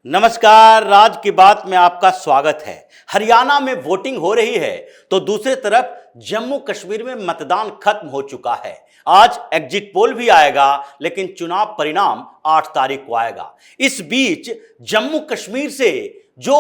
नमस्कार, राज की बात में आपका स्वागत है। हरियाणा में वोटिंग हो रही है तो दूसरी तरफ जम्मू कश्मीर में मतदान खत्म हो चुका है। आज एग्जिट पोल भी आएगा लेकिन चुनाव परिणाम 8 तारीख को आएगा। इस बीच जम्मू कश्मीर से जो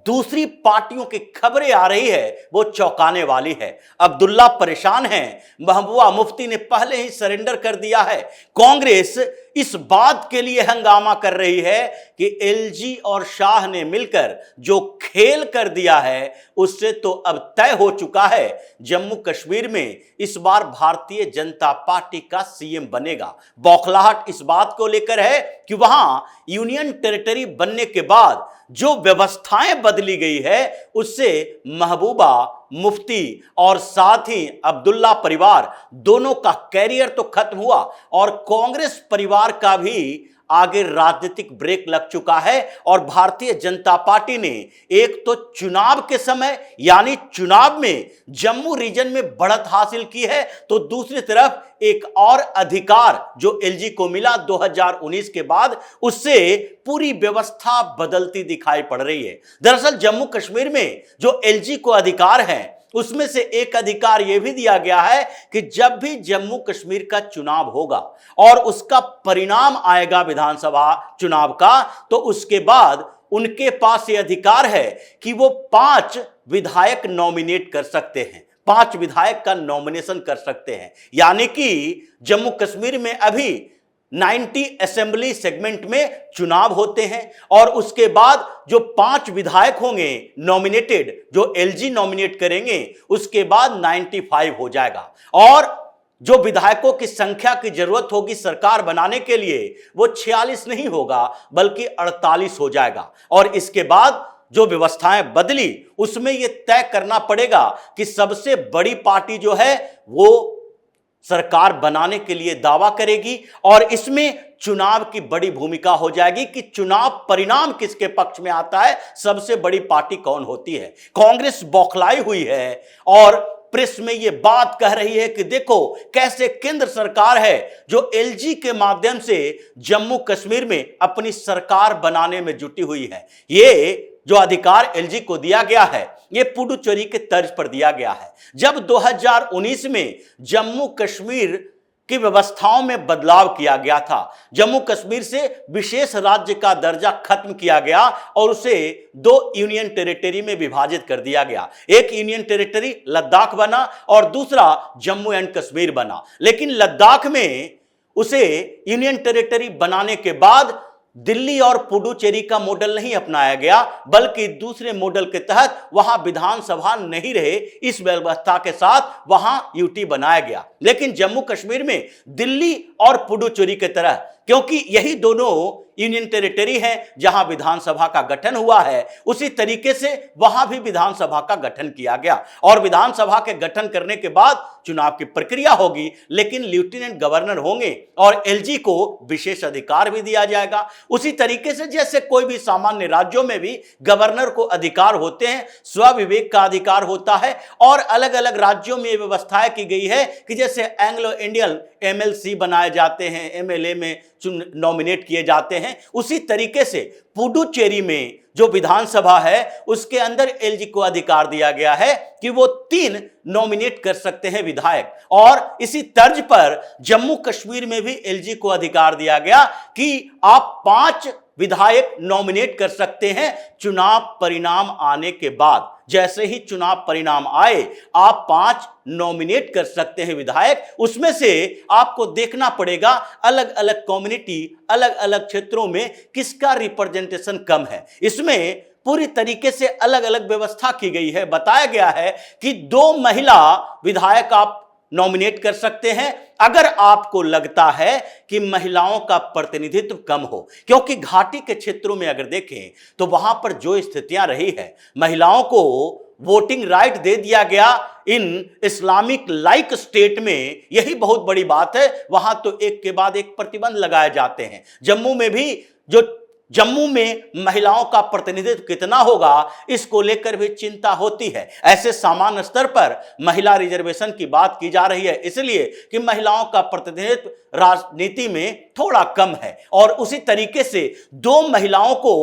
दूसरी पार्टियों की खबरें आ रही है वो चौंकाने वाली है। अब्दुल्ला परेशान हैं, महबूबा मुफ्ती ने पहले ही सरेंडर कर दिया है। कांग्रेस इस बात के लिए हंगामा कर रही है कि एलजी और शाह ने मिलकर जो खेल कर दिया है उससे तो अब तय हो चुका है जम्मू कश्मीर में इस बार भारतीय जनता पार्टी का सीएम बनेगा। बौखलाहट इस बात को लेकर है कि वहां यूनियन टेरिटरी बनने के बाद जो व्यवस्थाएं बदली गई है उससे महबूबा मुफ्ती और साथ ही अब्दुल्ला परिवार दोनों का कैरियर तो खत्म हुआ और कांग्रेस परिवार का भी आगे राजनीतिक ब्रेक लग चुका है। और भारतीय जनता पार्टी ने एक तो चुनाव के समय यानी चुनाव में जम्मू रीजन में बढ़त हासिल की है तो दूसरी तरफ एक और अधिकार जो एलजी को मिला 2019 के बाद उससे पूरी व्यवस्था बदलती दिखाई पड़ रही है। दरअसल जम्मू कश्मीर में जो एलजी को अधिकार है उसमें से एक अधिकार यह भी दिया गया है कि जब भी जम्मू कश्मीर का चुनाव होगा और उसका परिणाम आएगा विधानसभा चुनाव का तो उसके बाद उनके पास यह अधिकार है कि वो 5 विधायक नॉमिनेट कर सकते हैं, 5 विधायक का नॉमिनेशन कर सकते हैं। यानी कि जम्मू कश्मीर में अभी 90 असेंबली सेगमेंट में चुनाव होते हैं और उसके बाद जो 5 विधायक होंगे नॉमिनेटेड जो एलजी नॉमिनेट करेंगे उसके बाद 95 हो जाएगा और जो विधायकों की संख्या की जरूरत होगी सरकार बनाने के लिए वो 46 नहीं होगा बल्कि 48 हो जाएगा। और इसके बाद जो व्यवस्थाएं बदली उसमें यह तय करना पड़ेगा कि सबसे बड़ी पार्टी जो है वो सरकार बनाने के लिए दावा करेगी और इसमें चुनाव की बड़ी भूमिका हो जाएगी कि चुनाव परिणाम किसके पक्ष में आता है, सबसे बड़ी पार्टी कौन होती है। कांग्रेस बौखलाई हुई है और प्रेस में यह बात कह रही है कि देखो कैसे केंद्र सरकार है जो एलजी के माध्यम से जम्मू कश्मीर में अपनी सरकार बनाने में जुटी हुई है। ये जो अधिकार एलजी को दिया गया है यह पुडुचेरी के तर्ज पर दिया गया है। जब 2019 में जम्मू कश्मीर की व्यवस्थाओं में बदलाव किया गया था, जम्मू कश्मीर से विशेष राज्य का दर्जा खत्म किया गया और उसे 2 यूनियन टेरिटरी में विभाजित कर दिया गया। एक यूनियन टेरिटरी लद्दाख बना और दूसरा जम्मू एंड कश्मीर बना। लेकिन लद्दाख में उसे यूनियन टेरिटरी बनाने के बाद दिल्ली और पुडुचेरी का मॉडल नहीं अपनाया गया बल्कि दूसरे मॉडल के तहत वहां विधानसभा नहीं रहे इस व्यवस्था के साथ वहां यूटी बनाया गया। लेकिन जम्मू कश्मीर में दिल्ली और पुडुचेरी की तरह क्योंकि यही दोनों यूनियन टेरिटरी है जहां विधानसभा का गठन हुआ है उसी तरीके से वहां भी विधानसभा का गठन किया गया और विधानसभा के गठन करने के बाद चुनाव की प्रक्रिया होगी लेकिन लेफ्टिनेंट गवर्नर होंगे और एलजी को विशेष अधिकार भी दिया जाएगा। उसी तरीके से जैसे कोई भी सामान्य राज्यों में भी गवर्नर को अधिकार होते हैं, स्वविवेक का अधिकार होता है और अलग अलग राज्यों में व्यवस्थाएं की गई है कि जैसे एंग्लो इंडियन एमएलसी बनाए जाते हैं, एमएलए में नॉमिनेट किए जाते हैं, उसी तरीके से पुडुचेरी में जो विधानसभा है उसके अंदर एलजी को अधिकार दिया गया है कि वो 3 नॉमिनेट कर सकते हैं विधायक। और इसी तर्ज पर जम्मू कश्मीर में भी एलजी को अधिकार दिया गया कि आप 5 विधायक नॉमिनेट कर सकते हैं चुनाव परिणाम आने के बाद। जैसे ही चुनाव परिणाम आए आप 5 नॉमिनेट कर सकते हैं विधायक। उसमें से आपको देखना पड़ेगा अलग अलग कम्युनिटी अलग अलग क्षेत्रों में किसका रिप्रेजेंटेशन कम है। इसमें पूरी तरीके से अलग अलग व्यवस्था की गई है। बताया गया है कि 2 महिला विधायक आप नॉमिनेट कर सकते हैं अगर आपको लगता है कि महिलाओं का प्रतिनिधित्व कम हो, क्योंकि घाटी के क्षेत्रों में अगर देखें तो वहां पर जो स्थितियां रही है, महिलाओं को वोटिंग राइट दे दिया गया इन इस्लामिक लाइक स्टेट में, यही बहुत बड़ी बात है। वहां तो एक के बाद एक प्रतिबंध लगाए जाते हैं। जम्मू में भी जम्मू में महिलाओं का प्रतिनिधित्व कितना होगा इसको लेकर भी चिंता होती है। ऐसे सामान्य स्तर पर महिला रिजर्वेशन की बात की जा रही है इसलिए कि महिलाओं का प्रतिनिधित्व राजनीति में थोड़ा कम है और उसी तरीके से 2 महिलाओं को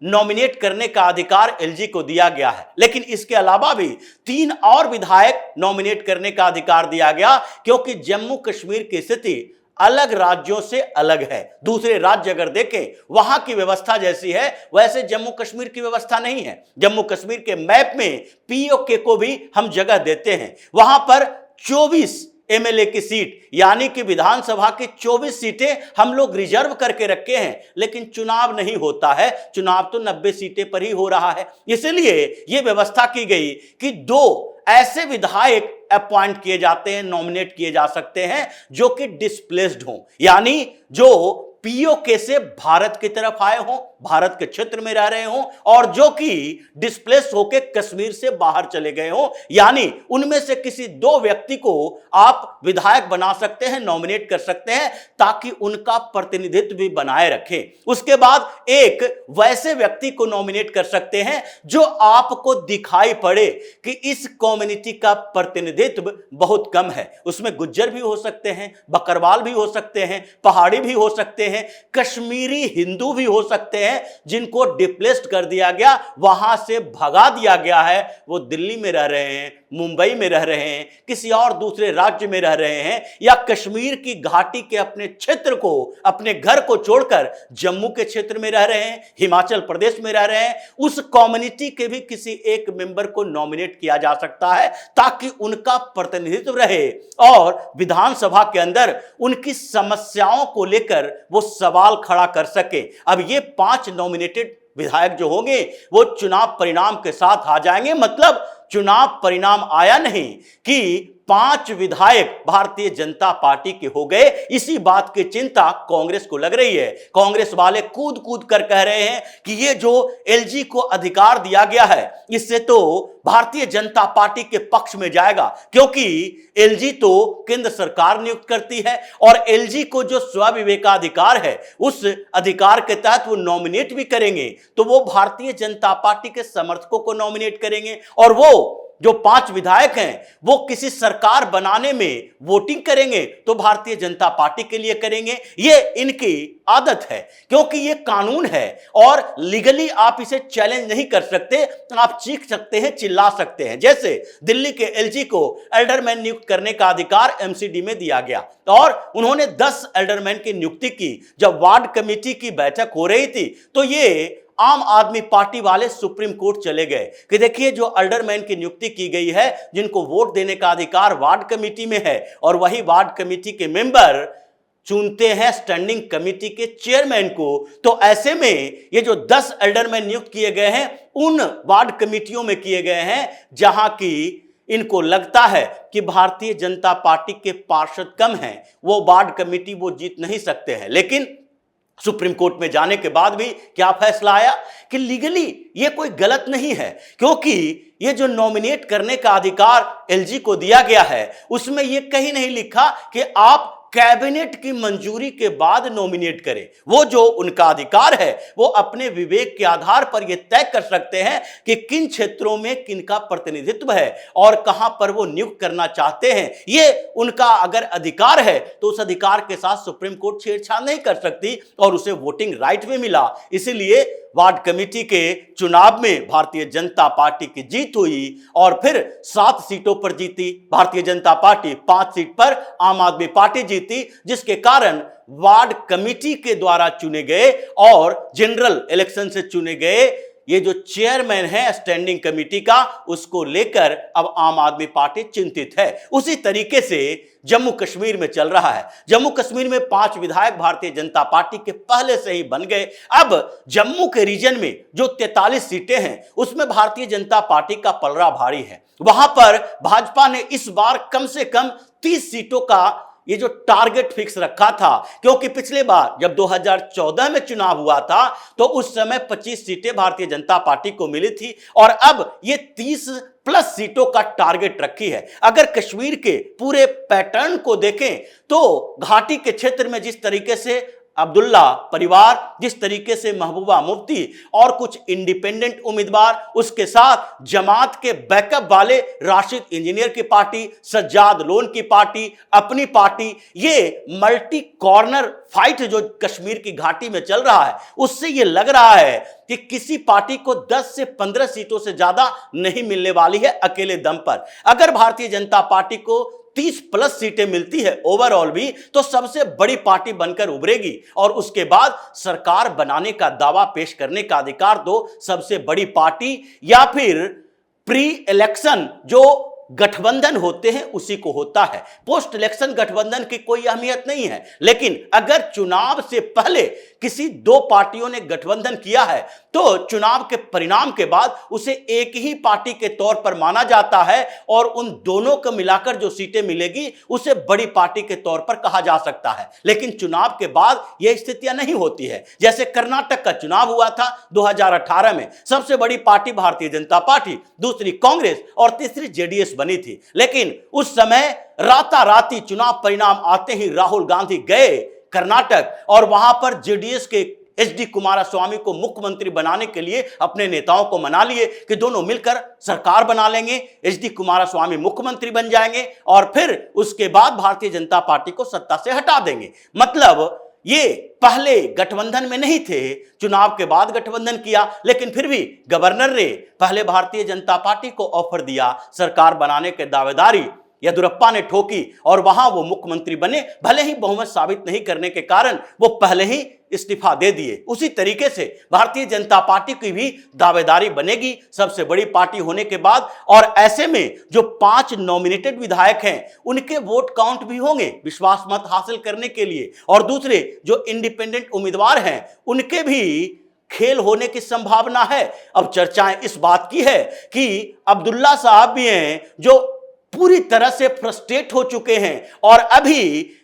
नॉमिनेट करने का अधिकार एलजी को दिया गया है, लेकिन इसके अलावा भी 3 और विधायक नॉमिनेट करने का अधिकार दिया गया, क्योंकि जम्मू कश्मीर की स्थिति अलग राज्यों से अलग है। दूसरे राज्य अगर देखें, वहां की व्यवस्था जैसी है वैसे जम्मू कश्मीर की व्यवस्था नहीं है। जम्मू कश्मीर के मैप में पीओके को भी हम जगह देते हैं। वहां पर 24 एमएलए की सीट, यानी कि विधानसभा की 24 सीटें हम लोग रिजर्व करके रखे हैं, लेकिन चुनाव नहीं होता है। चुनाव तो 90 सीटें पर ही हो रहा है। इसलिए यह व्यवस्था की गई कि 2 ऐसे विधायक अपॉइंट किए जाते हैं, नॉमिनेट किए जा सकते हैं, जो कि डिस्प्लेस्ड हों, यानी जो पीओके से भारत की तरफ आए हों, भारत के क्षेत्र में रह रहे हों, और जो कि डिस्प्लेस होकर कश्मीर से बाहर चले गए हों। यानी उनमें से किसी 2 व्यक्ति को आप विधायक बना सकते हैं, नॉमिनेट कर सकते हैं, ताकि उनका प्रतिनिधित्व भी बनाए रखें। उसके बाद एक वैसे व्यक्ति को नॉमिनेट कर सकते हैं जो आपको दिखाई पड़े कि इस कम्युनिटी का प्रतिनिधित्व बहुत कम है। उसमें गुज्जर भी हो सकते हैं, बकरवाल भी हो सकते हैं, पहाड़ी भी हो सकते हैं, कश्मीरी हिंदू भी हो सकते हैं, जिनको डिप्लेस्ड कर दिया गया, वहां से भगा दिया गया है। वो दिल्ली में रह रहे हैं, मुंबई में रह रहे हैं, किसी और दूसरे राज्य में रह रहे हैं, या कश्मीर की घाटी के अपने क्षेत्र को, अपने घर को छोड़कर जम्मू के क्षेत्र में रह रहे हैं, हिमाचल प्रदेश में रह रहे हैं। उस कम्युनिटी के भी किसी एक मेंबर को नॉमिनेट किया जा सकता है, ताकि उनका प्रतिनिधित्व रहे और विधानसभा के अंदर उनकी समस्याओं को लेकर वो सवाल खड़ा कर सके। अब ये 5 नॉमिनेटेड विधायक जो होंगे वो चुनाव परिणाम के साथ आ जाएंगे। मतलब चुनाव परिणाम आया नहीं कि 5 विधायक भारतीय जनता पार्टी के हो गए, इसी बात की चिंता कांग्रेस को लग रही है। कांग्रेस वाले कूद कूद कर कह रहे हैं कि ये जो एलजी को अधिकार दिया गया है, इससे तो भारतीय जनता पार्टी के पक्ष में जाएगा, क्योंकि एलजी तो केंद्र सरकार नियुक्त करती है, और एलजी को जो स्वविवेकाधिकार है, उस अधिकार के तहत वो नॉमिनेट भी करेंगे, तो वो भारतीय जनता पार्टी के समर्थकों को नॉमिनेट करेंगे, और वो जो 5 विधायक हैं वो किसी सरकार बनाने में वोटिंग करेंगे तो भारतीय जनता पार्टी के लिए करेंगे। ये इनकी आदत है, क्योंकि ये कानून है और लीगली आप इसे चैलेंज नहीं कर सकते। आप चीख सकते हैं, चिल्ला सकते हैं। जैसे दिल्ली के एलजी को एल्डरमैन नियुक्त करने का अधिकार एमसीडी में दिया गया, और उन्होंने 10 एल्डरमैन की नियुक्ति की। जब वार्ड कमेटी की बैठक हो रही थी तो ये आम आदमी पार्टी वाले सुप्रीम कोर्ट चले गए कि देखिए, जो अल्डरमैन की नियुक्ति की गई है, जिनको वोट देने का अधिकार वार्ड कमेटी में है, और वही वार्ड कमेटी के मेंबर चुनते हैं स्टैंडिंग कमेटी के चेयरमैन को, तो ऐसे में ये जो 10 एल्डरमैन नियुक्त किए गए हैं, उन वार्ड कमेटियों में किए गए हैं जहां की इनको लगता है कि भारतीय जनता पार्टी के पार्षद कम हैं, वो वार्ड कमेटी वो जीत नहीं सकते हैं। लेकिन सुप्रीम कोर्ट में जाने के बाद भी क्या फैसला आया कि लीगली ये कोई गलत नहीं है, क्योंकि ये जो नॉमिनेट करने का अधिकार एलजी को दिया गया है, उसमें ये कहीं नहीं लिखा कि आप कैबिनेट की मंजूरी के बाद नॉमिनेट करें। वो जो उनका अधिकार है, वो अपने विवेक के आधार पर ये तय कर सकते हैं कि किन क्षेत्रों में किनका प्रतिनिधित्व है और कहां पर वो नियुक्त करना चाहते हैं। ये उनका अगर अधिकार है तो उस अधिकार के साथ सुप्रीम कोर्ट छेड़छाड़ नहीं कर सकती, और उसे वोटिंग राइट भी मिला। इसीलिए वार्ड कमेटी के चुनाव में भारतीय जनता पार्टी की जीत हुई, और फिर 7 सीटों पर जीती भारतीय जनता पार्टी, 5 सीट पर आम आदमी पार्टी जीती, जिसके कारण वार्ड कमेटी के द्वारा चुने गए और जनरल इलेक्शन से चुने गए ये जो चेयरमैन है स्टैंडिंग कमेटी का, उसको लेकर अब आम आदमी पार्टी चिंतित है। उसी तरीके से जम्मू कश्मीर में चल रहा है। जम्मू कश्मीर में 5 विधायक भारतीय जनता पार्टी के पहले से ही बन गए। अब जम्मू के रीजन में जो 43 सीटें हैं, उसमें भारतीय जनता पार्टी का पलड़ा भारी है। वहां पर भाजपा ने इस बार कम से कम 30 सीटों का ये जो टारगेट फिक्स रखा था, क्योंकि पिछले बार जब 2014 में चुनाव हुआ था तो उस समय 25 सीटें भारतीय जनता पार्टी को मिली थी, और अब ये 30+ सीटों का टारगेट रखी है। अगर कश्मीर के पूरे पैटर्न को देखें तो घाटी के क्षेत्र में जिस तरीके से अब्दुल्ला परिवार जिस तरीके से महबूबा मुफ्ती और कुछ इंडिपेंडेंट उम्मीदवार, उसके साथ जमात के बैकअप वाले राशिद इंजीनियर की पार्टी, सज्जाद लोन की पार्टी, अपनी पार्टी, ये मल्टी कॉर्नर फाइट जो कश्मीर की घाटी में चल रहा है, उससे ये लग रहा है कि किसी पार्टी को 10 से 15 सीटों से ज्यादा नहीं मिलने वाली है अकेले दम पर। अगर भारतीय जनता पार्टी को 30 प्लस सीटें मिलती है ओवरऑल भी, तो सबसे बड़ी पार्टी बनकर उभरेगी और उसके बाद सरकार बनाने का दावा पेश करने का अधिकार तो सबसे बड़ी पार्टी या फिर प्री इलेक्शन जो गठबंधन होते हैं उसी को होता है। पोस्ट इलेक्शन गठबंधन की कोई अहमियत नहीं है, लेकिन अगर चुनाव से पहले किसी दो पार्टियों ने गठबंधन किया है तो चुनाव के परिणाम के बाद उसे एक ही पार्टी के तौर पर माना जाता है और उन दोनों को मिलाकर जो सीटें मिलेगी उसे बड़ी पार्टी के तौर पर कहा जा सकता है। लेकिन चुनाव के बाद यह स्थितियां नहीं होती है। जैसे कर्नाटक का चुनाव हुआ था 2018 में, सबसे बड़ी पार्टी भारतीय जनता पार्टी, दूसरी कांग्रेस और तीसरी जेडीएस बनी थी। लेकिन उस समय राताराती चुनाव परिणाम आते ही राहुल गांधी गए कर्नाटक और वहां पर जेडीएस के एचडी कुमारस्वामी को मुख्यमंत्री बनाने के लिए अपने नेताओं को मना लिए कि दोनों मिलकर सरकार बना लेंगे, एचडी कुमारस्वामी मुख्यमंत्री बन जाएंगे और फिर उसके बाद भारतीय जनता पार्टी को सत्ता से हटा देंगे। मतलब ये पहले गठबंधन में नहीं थे, चुनाव के बाद गठबंधन किया, लेकिन फिर भी गवर्नर ने पहले भारतीय जनता पार्टी को ऑफर दिया सरकार बनाने के दावेदारी येदियुरप्पा ने ठोकी और वहां वो मुख्यमंत्री बने, भले ही बहुमत साबित नहीं करने के कारण वो पहले ही इस्तीफा दे दिए। उसी तरीके से भारतीय जनता पार्टी की भी दावेदारी बनेगी सबसे बड़ी पार्टी होने के बाद, और ऐसे में जो 5 नॉमिनेटेड विधायक हैं उनके वोट काउंट भी होंगे विश्वास मत हासिल करने के लिए, और दूसरे जो इंडिपेंडेंट उम्मीदवार हैं उनके भी खेल होने की संभावना है। अब चर्चाएं इस बात की है कि अब्दुल्ला साहब भी हैं जो पूरी तरह से फ्रस्ट्रेट हो चुके हैं और अभी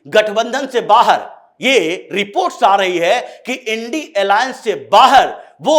गठबंधन से बाहर ये रिपोर्ट्स आ रही है कि इंडी अलायंस से बाहर वो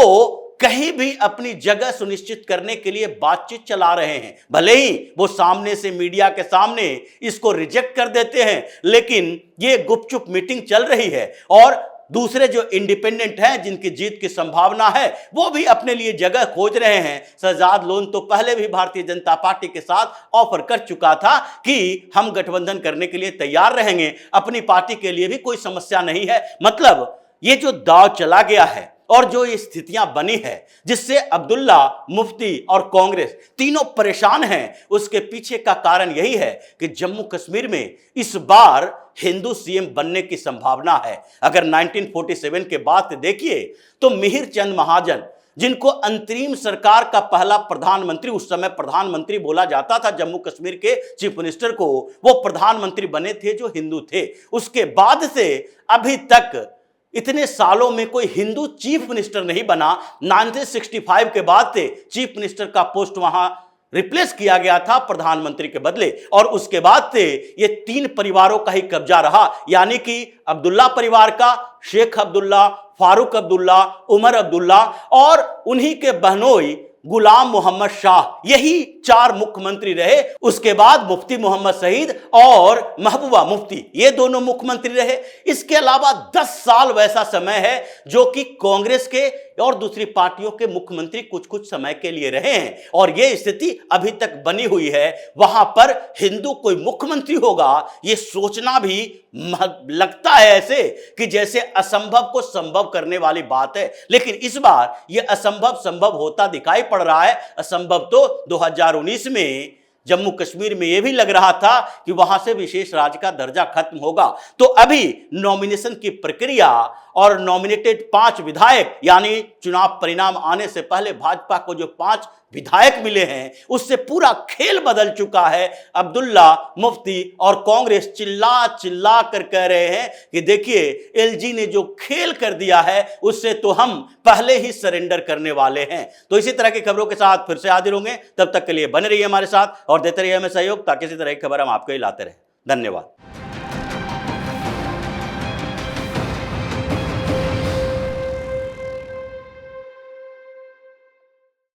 कहीं भी अपनी जगह सुनिश्चित करने के लिए बातचीत चला रहे हैं। भले ही वो सामने से मीडिया के सामने इसको रिजेक्ट कर देते हैं, लेकिन ये गुपचुप मीटिंग चल रही है और दूसरे जो इंडिपेंडेंट हैं जिनकी जीत की संभावना है वो भी अपने लिए जगह खोज रहे हैं। सज्जाद लोन तो पहले भी भारतीय जनता पार्टी के साथ ऑफर कर चुका था कि हम गठबंधन करने के लिए तैयार रहेंगे, अपनी पार्टी के लिए भी कोई समस्या नहीं है। मतलब ये जो दांव चला गया है और जो ये स्थितियां बनी है जिससे अब्दुल्ला, मुफ्ती और कांग्रेस तीनों परेशान हैं, उसके पीछे का कारण यही है कि जम्मू कश्मीर में इस बार हिंदू सीएम बनने की संभावना है। अगर 1947 के बाद देखिए तो मिहिर चंद महाजन, जिनको अंतरिम सरकार का पहला प्रधानमंत्री, उस समय प्रधानमंत्री बोला जाता था जम्मू कश्मीर के चीफ मिनिस्टर को, वो प्रधानमंत्री बने थे जो हिंदू थे। उसके बाद से अभी तक इतने सालों में कोई हिंदू चीफ मिनिस्टर नहीं बना। 1965 के बाद से चीफ मिनिस्टर का पोस्ट वहां रिप्लेस किया गया था प्रधानमंत्री के बदले, और उसके बाद से ये 3 परिवारों का ही कब्जा रहा, यानी कि अब्दुल्ला परिवार का, शेख अब्दुल्ला, फारूक अब्दुल्ला, उमर अब्दुल्ला और उन्हीं के बहनोई गुलाम मोहम्मद शाह, यही 4 मुख्यमंत्री रहे। उसके बाद मुफ्ती मोहम्मद सईद और महबूबा मुफ्ती, ये दोनों मुख्यमंत्री रहे। इसके अलावा 10 साल वैसा समय है जो कि कांग्रेस के और दूसरी पार्टियों के मुख्यमंत्री कुछ कुछ समय के लिए रहे हैं, और यह स्थिति अभी तक बनी हुई है। वहां पर हिंदू कोई मुख्यमंत्री होगा यह सोचना भी लगता है ऐसे कि जैसे असंभव को संभव करने वाली बात है, लेकिन इस बार यह असंभव संभव होता दिखाई पड़ रहा है। असंभव तो 2019 में जम्मू कश्मीर में यह भी लग रहा था कि वहां से विशेष राज्य का दर्जा खत्म होगा। तो अभी नॉमिनेशन की प्रक्रिया और नॉमिनेटेड 5 विधायक, यानी चुनाव परिणाम आने से पहले भाजपा को जो 5 विधायक मिले हैं उससे पूरा खेल बदल चुका है। अब्दुल्ला, मुफ्ती और कांग्रेस चिल्ला चिल्ला कर कह रहे हैं कि देखिए एलजी ने जो खेल कर दिया है उससे तो हम पहले ही सरेंडर करने वाले हैं। तो इसी तरह की खबरों के साथ फिर से हाजिर होंगे, तब तक के लिए बने रहिए हमारे साथ और देते रहिए हमें सहयोग, ताकि इसी तरह की खबर हम आपको ही लाते रहें। धन्यवाद।